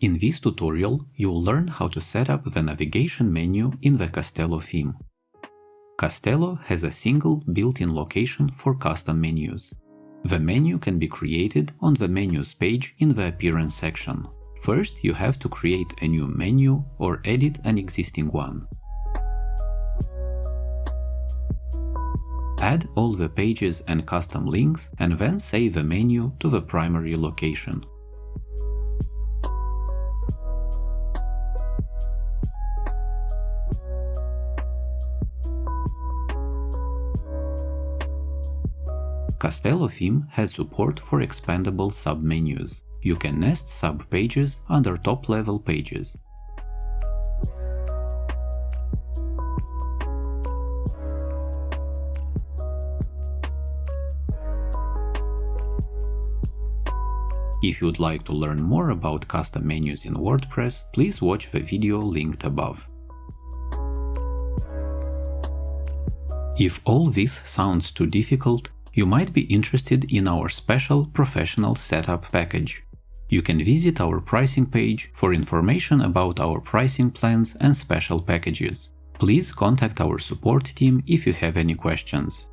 In this tutorial, you'll learn how to set up the navigation menu in the Castello theme. Castello has a single built-in location for custom menus. The menu can be created on the Menus page in the Appearance section. First, you have to create a new menu or edit an existing one. Add all the pages and custom links and then save the menu to the primary location. Castello theme has support for expandable submenus. You can nest sub-pages under top-level pages. If you'd like to learn more about custom menus in WordPress, please watch the video linked above. If all this sounds too difficult, you might be interested in our special professional setup package. You can visit our pricing page for information about our pricing plans and special packages. Please contact our support team if you have any questions.